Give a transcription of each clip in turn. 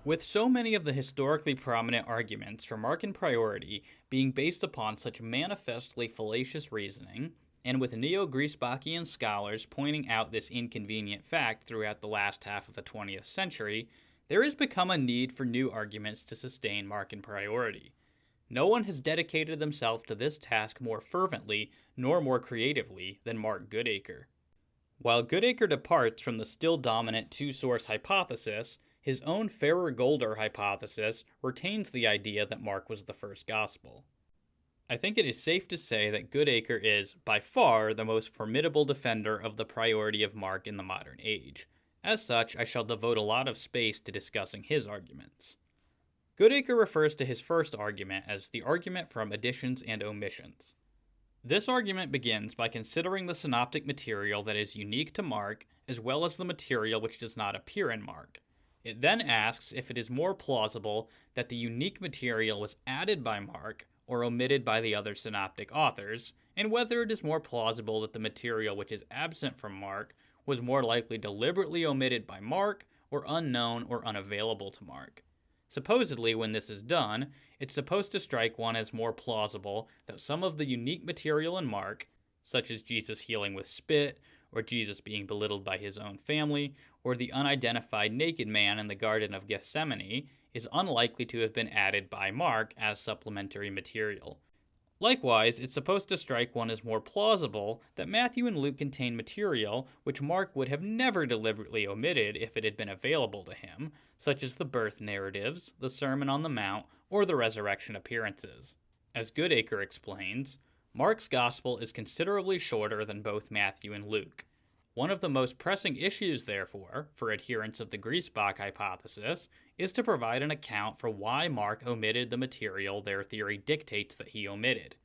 With so many of the historically prominent arguments for Markan priority being based upon such manifestly fallacious reasoning, and with neo-Griesbachian scholars pointing out this inconvenient fact throughout the last half of the 20th century, there has become a need for new arguments to sustain Markan priority. No one has dedicated themselves to this task more fervently nor more creatively than Mark Goodacre. While Goodacre departs from the still dominant two-source hypothesis, his own Ferrer-Golder hypothesis retains the idea that Mark was the first gospel. I think it is safe to say that Goodacre is, by far, the most formidable defender of the priority of Mark in the modern age. As such, I shall devote a lot of space to discussing his arguments. Goodacre refers to his first argument as the argument from additions and omissions. This argument begins by considering the synoptic material that is unique to Mark, as well as the material which does not appear in Mark. It then asks if it is more plausible that the unique material was added by Mark or omitted by the other synoptic authors, and whether it is more plausible that the material which is absent from Mark was more likely deliberately omitted by Mark or unknown or unavailable to Mark. Supposedly, when this is done, it's supposed to strike one as more plausible that some of the unique material in Mark, such as Jesus healing with spit, or Jesus being belittled by his own family, or the unidentified naked man in the Garden of Gethsemane, is unlikely to have been added by Mark as supplementary material. Likewise, it's supposed to strike one as more plausible that Matthew and Luke contain material which Mark would have never deliberately omitted if it had been available to him, such as the birth narratives, the Sermon on the Mount, or the resurrection appearances. As Goodacre explains, Mark's gospel is considerably shorter than both Matthew and Luke. One of the most pressing issues, therefore, for adherents of the Griesbach hypothesis, is to provide an account for why Mark omitted the material their theory dictates that he omitted.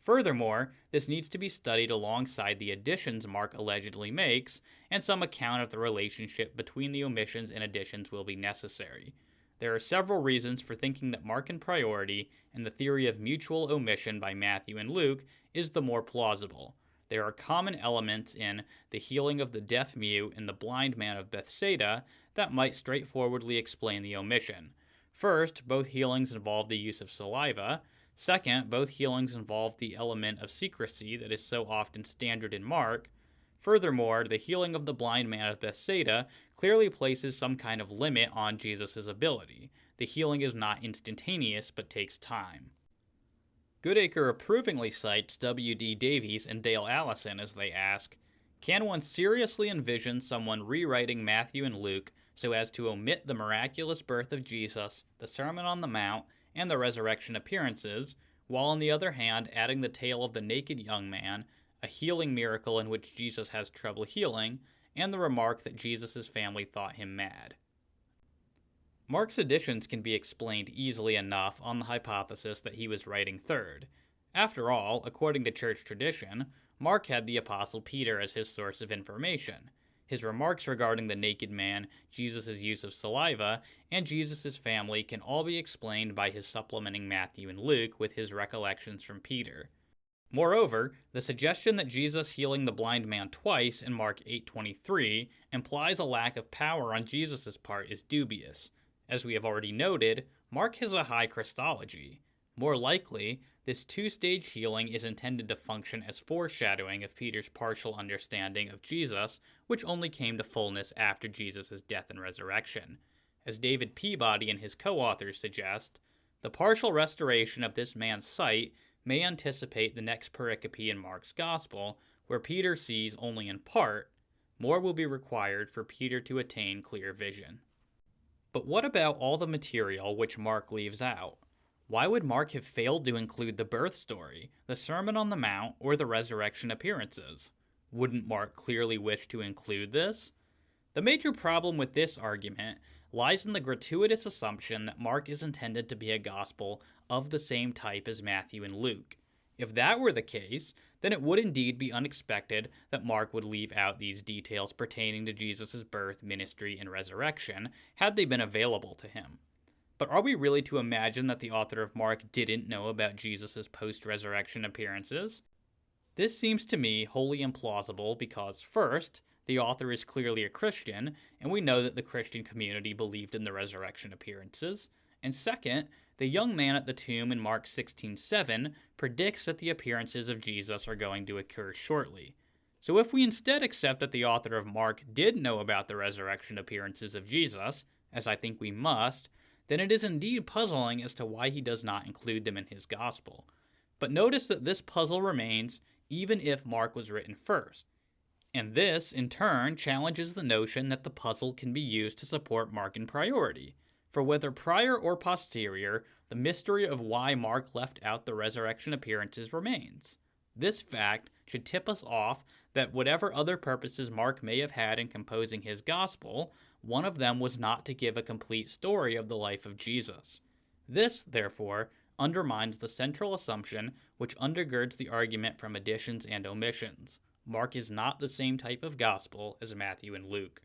Furthermore, this needs to be studied alongside the additions Mark allegedly makes, and some account of the relationship between the omissions and additions will be necessary. There are several reasons for thinking that Markan priority and the theory of mutual omission by Matthew and Luke is the more plausible. There are common elements in the healing of the deaf-mute and the blind man of Bethsaida that might straightforwardly explain the omission. First, both healings involve the use of saliva. Second, both healings involve the element of secrecy that is so often standard in Mark. Furthermore, the healing of the blind man of Bethsaida clearly places some kind of limit on Jesus' ability. The healing is not instantaneous but takes time. Goodacre approvingly cites W.D. Davies and Dale Allison as they ask, can one seriously envision someone rewriting Matthew and Luke so as to omit the miraculous birth of Jesus, the Sermon on the Mount, and the resurrection appearances, while on the other hand adding the tale of the naked young man, a healing miracle in which Jesus has trouble healing, and the remark that Jesus' family thought him mad? Mark's additions can be explained easily enough on the hypothesis that he was writing third. After all, according to church tradition, Mark had the Apostle Peter as his source of information. His remarks regarding the naked man, Jesus' use of saliva, and Jesus' family can all be explained by his supplementing Matthew and Luke with his recollections from Peter. Moreover, the suggestion that Jesus healing the blind man twice in Mark 8:23 implies a lack of power on Jesus' part is dubious. As we have already noted, Mark has a high Christology. More likely, this two-stage healing is intended to function as foreshadowing of Peter's partial understanding of Jesus, which only came to fullness after Jesus' death and resurrection. As David Peabody and his co-authors suggest, the partial restoration of this man's sight may anticipate the next pericope in Mark's Gospel, where Peter sees only in part. More will be required for Peter to attain clear vision. But what about all the material which Mark leaves out? Why would Mark have failed to include the birth story, the Sermon on the Mount, or the resurrection appearances? Wouldn't Mark clearly wish to include this? The major problem with this argument lies in the gratuitous assumption that Mark is intended to be a gospel of the same type as Matthew and Luke. If that were the case, then it would indeed be unexpected that Mark would leave out these details pertaining to Jesus' birth, ministry, and resurrection, had they been available to him. But are we really to imagine that the author of Mark didn't know about Jesus' post-resurrection appearances? This seems to me wholly implausible because, first, The author is clearly a Christian, and we know that the Christian community believed in the resurrection appearances. And second, the young man at the tomb in Mark 16:7 predicts that the appearances of Jesus are going to occur shortly. So if we instead accept that the author of Mark did know about the resurrection appearances of Jesus, as I think we must, then it is indeed puzzling as to why he does not include them in his gospel. But notice that this puzzle remains even if Mark was written first. And this, in turn, challenges the notion that the puzzle can be used to support Markan priority. For whether prior or posterior, the mystery of why Mark left out the resurrection appearances remains. This fact should tip us off that whatever other purposes Mark may have had in composing his gospel, one of them was not to give a complete story of the life of Jesus. This, therefore, undermines the central assumption which undergirds the argument from additions and omissions. Mark is not the same type of gospel as Matthew and Luke.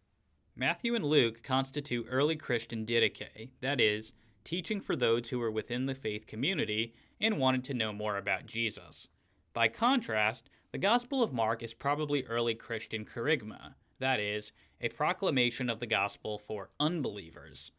Matthew and Luke constitute early Christian didache, that is, teaching for those who were within the faith community and wanted to know more about Jesus. By contrast, the Gospel of Mark is probably early Christian kerygma, that is, a proclamation of the gospel for unbelievers.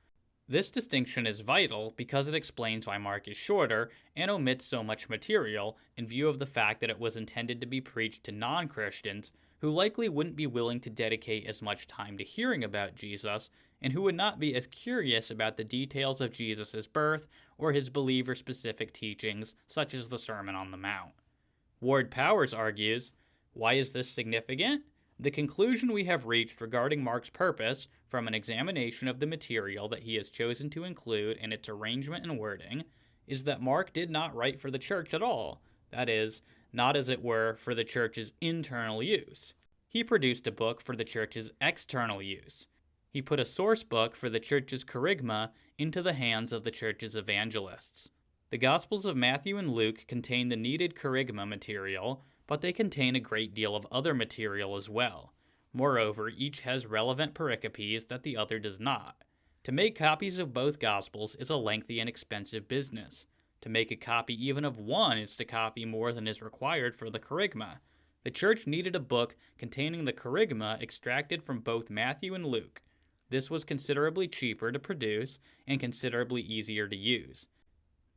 This distinction is vital because it explains why Mark is shorter and omits so much material in view of the fact that it was intended to be preached to non-Christians who likely wouldn't be willing to dedicate as much time to hearing about Jesus and who would not be as curious about the details of Jesus' birth or his believer-specific teachings, such as the Sermon on the Mount. Ward Powers argues, why is this significant? The conclusion we have reached regarding Mark's purpose, from an examination of the material that he has chosen to include in its arrangement and wording, is that Mark did not write for the church at all, that is, not as it were for the church's internal use. He produced a book for the church's external use. He put a source book for the church's kerygma into the hands of the church's evangelists. The Gospels of Matthew and Luke contain the needed kerygma material, but they contain a great deal of other material as well. Moreover, each has relevant pericopes that the other does not. To make copies of both Gospels is a lengthy and expensive business. To make a copy even of one is to copy more than is required for the kerygma. The church needed a book containing the kerygma extracted from both Matthew and Luke. This was considerably cheaper to produce and considerably easier to use.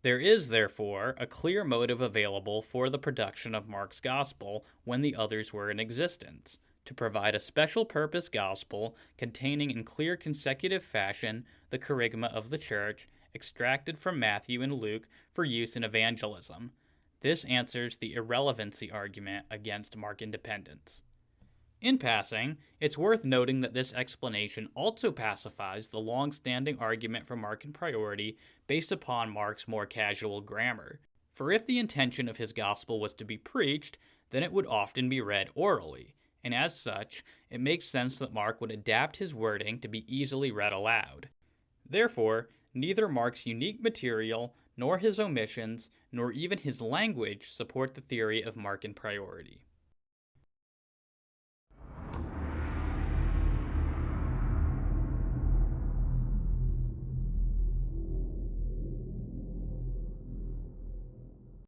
There is, therefore, a clear motive available for the production of Mark's Gospel when the others were in existence, to provide a special purpose gospel containing in clear consecutive fashion the kerygma of the church extracted from Matthew and Luke for use in evangelism. This answers the irrelevancy argument against Mark independence. In passing, it's worth noting that this explanation also pacifies the long-standing argument for Markan priority based upon Mark's more casual grammar. For if the intention of his gospel was to be preached, then it would often be read orally, and as such, it makes sense that Mark would adapt his wording to be easily read aloud. Therefore, neither Mark's unique material, nor his omissions, nor even his language support the theory of Markan priority.